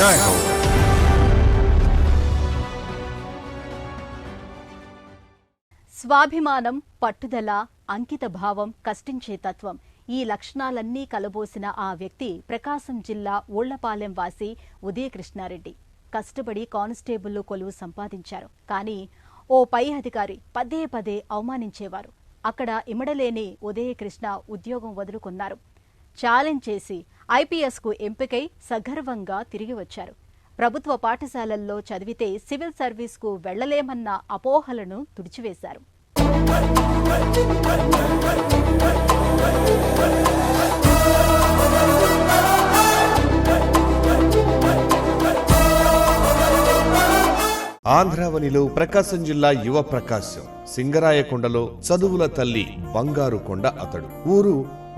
జై హో. స్వాభిమానం, పట్టుదల, అంకిత భావం, కష్టించే తత్వం ఈ లక్షణాలన్నీ కలబోసిన ఆ వ్యక్తి ప్రకాశం జిల్లా ఊళ్లపాలెం వాసి ఉదయకృష్ణారెడ్డి. కష్టపడి కానిస్టేబుల్ కొలువు సంపాదించారు. కానీ ఓ పై అధికారి పదే పదే అవమానించేవారు. అక్కడ ఇమడలేని ఉదయకృష్ణ ఉద్యోగం వదులుకున్నారు. ఛాలెంజ్ చేసి ఐపీఎస్కు ఎంపికై సగర్వంగా తిరిగి వచ్చారు. ప్రభుత్వ పాఠశాలల్లో చదివితే సివిల్ సర్వీస్కు వెళ్లలేమన్న అపోహలను తుడిచివేశారు. ఆంధ్రావనిలో ప్రకాశం జిల్లా యువ ప్రకాశం సింగరాయకొండలో చదువుల తల్లి బంగారు కొండ అతడు. ఊరు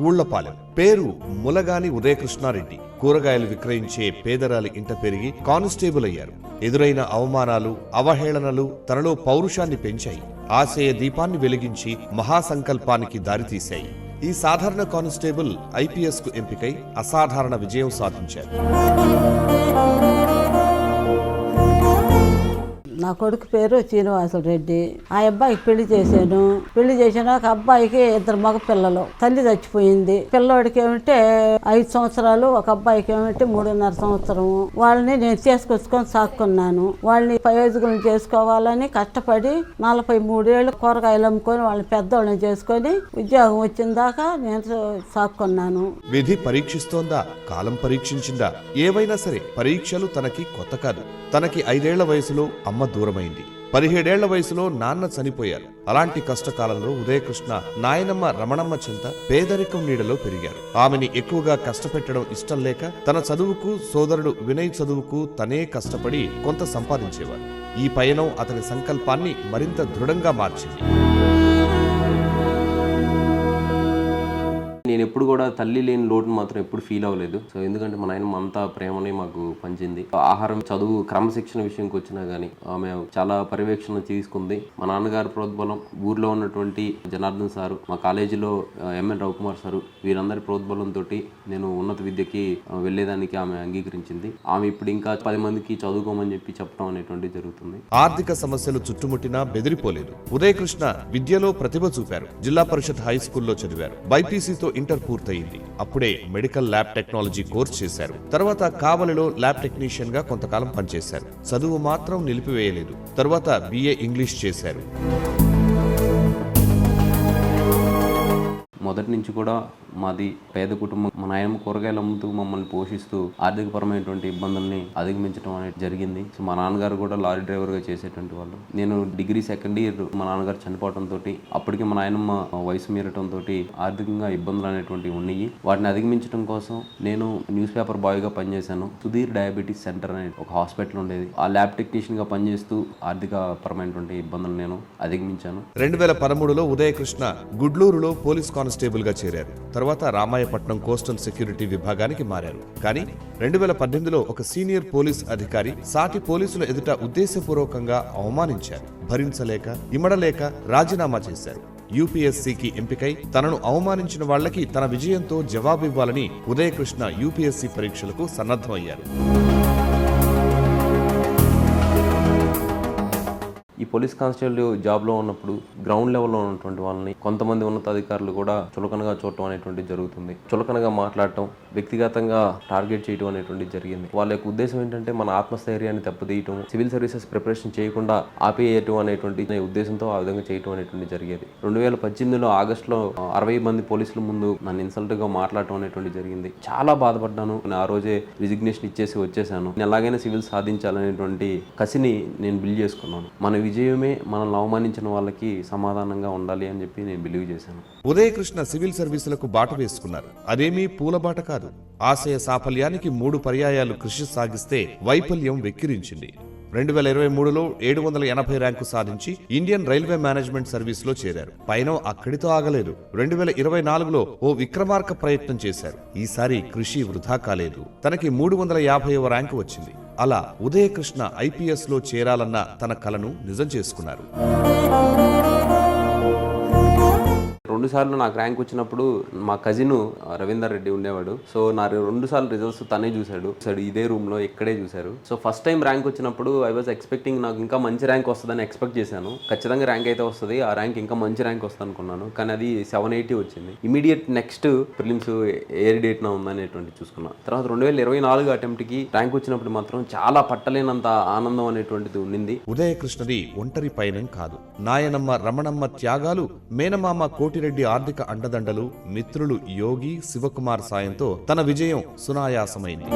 ఊళ్లపాలెం. పేరు ములగాని ఉదయకృష్ణారెడ్డి. కూరగాయలు విక్రయించే పేదరాలి ఇంట పెరిగి కానిస్టేబుల్ అయ్యారు. ఎదురైన అవమానాలు, అవహేళనలు తనలో పౌరుషాన్ని పెంచాయి. ఆశయ దీపాన్ని వెలిగించి మహాసంకల్పానికి దారితీశాయి. ఈ సాధారణ కానిస్టేబుల్ ఐపీఎస్ కు ఎంపికై అసాధారణ విజయం సాధించారు. నా కొడుకు పేరు శ్రీనివాసరెడ్డి. ఆ అబ్బాయికి పెళ్లి చేశాను. పెళ్లి చేసినాక అబ్బాయికి 2 మగ పిల్లలు. తల్లి చచ్చిపోయింది. పిల్లోడికి ఏమంటే 5 సంవత్సరాలు, ఒక అబ్బాయికి ఏమంటే 3.5 సంవత్సరం. వాళ్ళని నేను చేసుకొచ్చుకొని సాక్కున్నాను. వాళ్ళని ప్రయోజకులను చేసుకోవాలని కష్టపడి 43 ఏళ్ళు కూరగాయలు అమ్ముకొని వాళ్ళని పెద్దోళ్ళని చేసుకొని ఉద్యోగం వచ్చిన దాకా నేను సాక్కున్నాను. విధి పరీక్షిస్తోందా, కాలం పరీక్షించిందా, ఏవైనా సరే పరీక్షలు తనకి కొత్త కాదు. తనకి 5 ఏళ్ల వయసులో అమ్మ దూరమైంది. 17 ఏళ్ల వయసులో నాన్న చనిపోయారు. అలాంటి కష్టకాలంలో ఉదయకృష్ణ నాయనమ్మ రమణమ్మ చెంత పేదరికం నీడలో పెరిగారు. ఆమెని ఎక్కువగా కష్టపెట్టడం ఇష్టం లేక తన చదువుకు, సోదరుడు వినయ్ చదువుకు తనే కష్టపడి కొంత సంపాదించేవారు. ఈ పయనం అతని సంకల్పాన్ని మరింత దృఢంగా మార్చింది. నేను ఎప్పుడు కూడా తల్లి లేని లోటును మాత్రం ఎప్పుడు ఫీల్ అవ్వలేదు. సో ఎందుకంటే మా నాయనమ్మ అంతా ప్రేమని మాకు పంచింది. ఆహారం, చదువు, క్రమశిక్షణ విషయంకి వచ్చినా కానీ ఆమె చాలా పర్యవేక్షణ తీసుకుంది. మా నాన్నగారి ప్రోద్బలం, ఊర్లో ఉన్నటువంటి జనార్దన్ సారు, మా కాలేజీలో ఎంఎన్ రవికుమార్ సారు, వీరందరి ప్రోద్బలంతో నేను ఉన్నత విద్యకి వెళ్లేదానికి ఆమె అంగీకరించింది. ఆమె ఇప్పుడు ఇంకా 10 మందికి చదువుకోమని చెప్పి చెప్పడం అనేటువంటిది జరుగుతుంది. ఆర్థిక సమస్యలు చుట్టుముట్టినా బెదిరిపోలేదు. ఉదయకృష్ణ విద్యలో ప్రతిభ చూపారు. జిల్లా పరిషత్ హై స్కూల్లో చదివారు. బైపీసీతో ఇంటర్ పూర్తయింది. అప్పుడే మెడికల్ ల్యాబ్ టెక్నాలజీ కోర్స్ చేశారు. తర్వాత కావలిలో ల్యాబ్ టెక్నీషియన్ గా కొంతకాలం పనిచేశారు. చదువు మాత్రం నిలిపివేయలేదు. తర్వాత BA ఇంగ్లీష్ చేశారు. మొదటి నుంచి కూడా మాది పేద కుటుంబం. మా నాయనమ్మ కూరగాయలు అమ్ముతూ మమ్మల్ని పోషిస్తూ ఆర్థికపరమైనటువంటి ఇబ్బందుల్ని అధిగమించడం అనేది జరిగింది. సో మా నాన్నగారు కూడా లారీ డ్రైవర్గా చేసేటువంటి వాళ్ళు. నేను డిగ్రీ 2nd ఇయర్ మా నాన్నగారు చనిపోవడంతో అప్పటికి మా నాయనమ్మ వయసు మీరటంతో ఆర్థికంగా ఇబ్బందులు అనేటువంటివి ఉన్నాయి. వాటిని అధిగమించడం కోసం నేను న్యూస్ పేపర్ బాయ్గా పనిచేశాను. సుధీర్ డయాబెటీస్ సెంటర్ అనే ఒక హాస్పిటల్ ఉండేది. ఆ ల్యాబ్ టెక్నీషియన్ గా పనిచేస్తూ ఆర్థిక పరమైనటువంటి ఇబ్బందులు నేను అధిగమించాను. 2013లో ఉదయకృష్ణ గుడ్లూరులో పోలీస్ కానిస్టేబుల్ గా చేరారు. తర్వాత రామాయపట్నం కోస్టల్ సెక్యూరిటీ విభాగానికి మారారు. కానీ 2018లో ఒక సీనియర్ పోలీస్ అధికారి సాటి పోలీసుల ఎదుట ఉద్దేశపూర్వకంగా అవమానించారు. భరించలేక, ఇమడలేక రాజీనామా చేశారు. యూపీఎస్సీకి ఎంపికై తనను అవమానించిన వాళ్లకి తన విజయంతో జవాబివ్వాలని ఉదయకృష్ణ యూపీఎస్సీ పరీక్షలకు సన్నద్ధమయ్యారు. ఈ పోలీస్ కానిస్టేబుల్ జాబ్లో ఉన్నప్పుడు గ్రౌండ్ లెవెల్లో ఉన్నటువంటి వాళ్ళని కొంతమంది ఉన్నతాధికారులు కూడా చులకనగా చూడటం అనేటువంటి జరుగుతుంది. చులకనగా మాట్లాడటం, వ్యక్తిగతంగా టార్గెట్ చేయడం అనేటువంటి జరిగింది. వాళ్ళ యొక్క ఉద్దేశం ఏంటంటే మన ఆత్మస్థైర్యాన్ని దెబ్బతీయటం, సివిల్ సర్వీసెస్ ప్రిపరేషన్ చేయకుండా ఆపేయటం అనేటువంటి ఉద్దేశంతో ఆ విధంగా చేయటం అనేటువంటి జరిగేది. 2018లో ఆగస్టులో 60 మంది పోలీసుల ముందు నన్ను ఇన్సల్ట్గా మాట్లాడటం అనేటువంటి జరిగింది. చాలా బాధపడ్డాను. ఆ రోజే రిజిగ్నేషన్ ఇచ్చేసి వచ్చేసాను. నేను ఎలాగైనా సివిల్ సాధించాలనేటువంటి కసిని నేను బిల్డ్ చేసుకున్నాను. మన విజయమే మనల్ని అవమానించిన వాళ్ళకి సమాధానంగా ఉండాలి అని చెప్పి నేను బిలీవ్ చేశాను. ఉదయకృష్ణ సివిల్ సర్వీసులకు బాట వేసుకున్నారు. అదేమీ పూలబాట కాదు. ఆశయ సాఫల్యానికి 3 పర్యాయాలు కృషి సాగిస్తే వైఫల్యం వెక్కిరించింది. 2023లో 780 ర్యాంకు సాధించి ఇండియన్ రైల్వే మేనేజ్మెంట్ సర్వీస్ లో చేరారు. పైన అక్కడితో ఆగలేదు. 2024లో ఓ విక్రమార్క ప్రయత్నం చేశారు. ఈసారి కృషి వృధా కాలేదు. తనకి 350వ ర్యాంకు వచ్చింది. అలా ఉదయకృష్ణ ఐపీఎస్ లో చేరాలన్న తన కలను నిజం చేసుకున్నారు. 2 సార్లు నాకు ర్యాంక్ వచ్చినప్పుడు మా కజిన్ రవీందర్ రెడ్డి ఉండేవాడు. సో నా 2 సార్లు రిజల్ట్స్ తనే చూశాడు. ఇదే రూమ్లో ఇక్కడే చూశారు. సో ఫస్ట్ టైం ర్యాంక్ వచ్చినప్పుడు ఐ వాజ్ ఎక్స్పెక్టింగ్ నాకు ఇంకా మంచి ర్యాంక్ వస్తుందని ఎక్స్పెక్ట్ చేశాను. ఖచ్చితంగా ర్యాంక్ అయితే వస్తుంది, ఆ ర్యాంక్ ఇంకా మంచి ర్యాంక్ వస్తుంది అనుకున్నాను. కానీ అది 780 వచ్చింది. ఇమీడియట్ నెక్స్ట్ ప్రిలిమ్స్ ఏ డేట్న ఉందనేటువంటి చూసుకున్నాను. తర్వాత 2024 అటెంప్ట్కి ర్యాంక్ వచ్చినప్పుడు మాత్రం చాలా పట్టలేనంత ఆనందం అనేటువంటిది ఉండింది. ఉదయకృష్ణది ఒంటరి పయనం కాదు. నాయనమ్మ రమణమ్మ త్యాగాలు, మేనమామ కోటిరెడ్డి ఆర్థిక అండదండలు, మిత్రులు యోగి శివకుమార్ సాయంతో తన విజయం సునాయాసమైంది.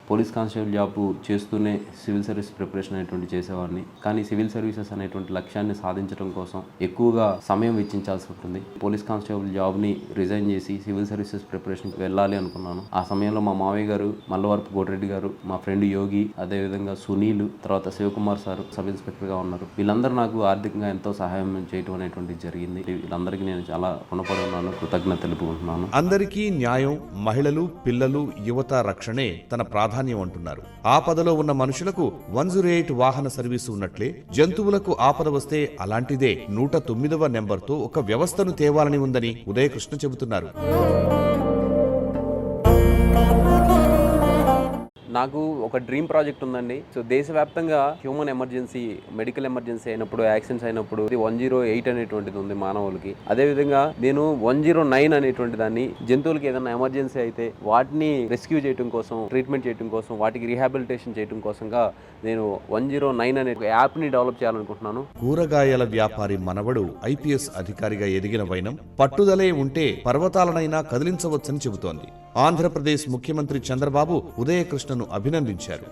పోలీస్ కానిస్టేబుల్ జాబ్ చేస్తూనే సివిల్ సర్వీస్ ప్రిపరేషన్ అనేటువంటి చేసేవాడిని. కానీ సివిల్ సర్వీసెస్ అనేటువంటి లక్ష్యాన్ని సాధించడం కోసం ఎక్కువగా సమయం వెచ్చించాల్సి ఉంటుంది. పోలీస్ కానిస్టేబుల్ జాబ్ని రిజైన్ చేసి సివిల్ సర్వీసెస్ ప్రిపరేషన్కి వెళ్ళాలి అనుకున్నాను. ఆ సమయంలో మా మావయ్య గారు, మల్లవరపు కోటిరెడ్డి గారు, మా ఫ్రెండ్ యోగి, అదేవిధంగా సునీల్, తర్వాత శివకుమార్ సార్ సబ్ ఇన్స్పెక్టర్గా ఉన్నారు. వీళ్ళందరూ నాకు ఆర్థికంగా ఎంతో సహాయం చేయడం అనేటువంటిది జరిగింది. వీళ్ళందరికీ నేను చాలా రుణపడి ఉన్నాను, కృతజ్ఞత తెలుపుకుంటున్నాను. అందరికీ న్యాయం, మహిళలు, పిల్లలు, యువత రక్షణే తన ప్రాధాన్యం అంటున్నారు. ఆపదలో ఉన్న మనుషులకు 108 వాహన సర్వీసు ఉన్నట్లే జంతువులకు ఆపద వస్తే అలాంటిదే 109వ నెంబర్తో ఒక వ్యవస్థను తేవాలని ఉందని ఉదయకృష్ణ చెబుతున్నారు. నాకు ఒక డ్రీమ్ ప్రాజెక్ట్ ఉందండి. సో దేశవ్యాప్తంగా హ్యూమన్ ఎమర్జెన్సీ, మెడికల్ ఎమర్జెన్సీ అయినప్పుడు, యాక్సిడెంట్స్ అయినప్పుడు 108 అనేటువంటిది ఉంది మానవులకి. అదేవిధంగా నేను 109 అనేటువంటి దాన్ని జంతువులకి ఏదైనా ఎమర్జెన్సీ అయితే వాటిని రెస్క్యూ చేయడం కోసం, ట్రీట్మెంట్ చేయడం కోసం, వాటికి రీహాబిలిటేషన్ చేయడం కోసంగా నేను 109 అనే యాప్ని డెవలప్ చేయాలనుకుంటున్నాను. కూరగాయల వ్యాపారి మనవడు ఐపీఎస్ అధికారిగా ఎదిగిన వైనం పట్టుదలే ఉంటే పర్వతాలనైనా కదిలించవచ్చని చెబుతోంది. ఆంధ్రప్రదేశ్ ముఖ్యమంత్రి చంద్రబాబు ఉదయకృష్ణను అభినందించారు.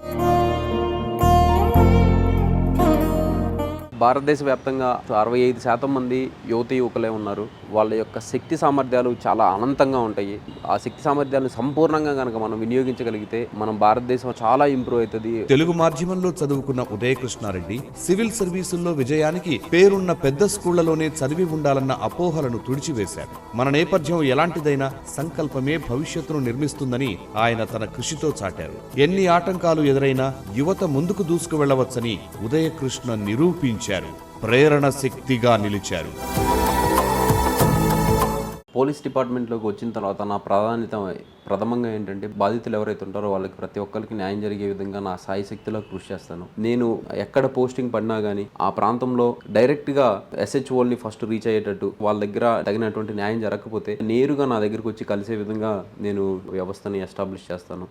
భారతదేశ వ్యాప్తంగా 65% మంది యువత యువకులే ఉన్నారు. వాళ్ళ యొక్క శక్తి సామర్థ్యాలు చాలా అనంతంగా ఉంటాయి. ఆ శక్తి సామర్థ్యాలను సంపూర్ణంగా కనుక మనం వినియోగించగలిగితే మనం భారతదేశం చాలా ఇంప్రూవ్ అవుతుంది. తెలుగు మాధ్యమంలో చదువుకున్న ఉదయకృష్ణారెడ్డి సివిల్ సర్వీసుల్లో విజయానికి పేరున్న పెద్ద స్కూళ్లలోనే చదివి ఉండాలన్న అపోహలను తుడిచివేశారు. మన నేపథ్యం ఎలాంటిదైనా సంకల్పమే భవిష్యత్తును నిర్మిస్తుందని ఆయన తన కృషితో చాటారు. ఎన్ని ఆటంకాలు ఎదురైనా యువత ముందుకు దూసుకు వెళ్లవచ్చని ఉదయకృష్ణ నిరూపించారు. ప్రేరణ శక్తిగా నిలిచారు. పోలీస్ డిపార్ట్మెంట్లోకి వచ్చిన తర్వాత నా ప్రాధాన్యత ప్రథమంగా ఏంటంటే బాధితులు ఎవరైతే ఉంటారో వాళ్ళకి ప్రతి ఒక్కరికి న్యాయం జరిగే విధంగా నా సాయి శక్తిలో కృషి చేస్తాను. నేను ఎక్కడ పోస్టింగ్ పడినా కానీ ఆ ప్రాంతంలో డైరెక్ట్గా SHOని ఫస్ట్ రీచ్ అయ్యేటట్టు, వాళ్ళ దగ్గర తగినటువంటి న్యాయం జరగకపోతే నేరుగా నా దగ్గరకు వచ్చి కలిసే విధంగా నేను వ్యవస్థని ఎస్టాబ్లిష్ చేస్తాను.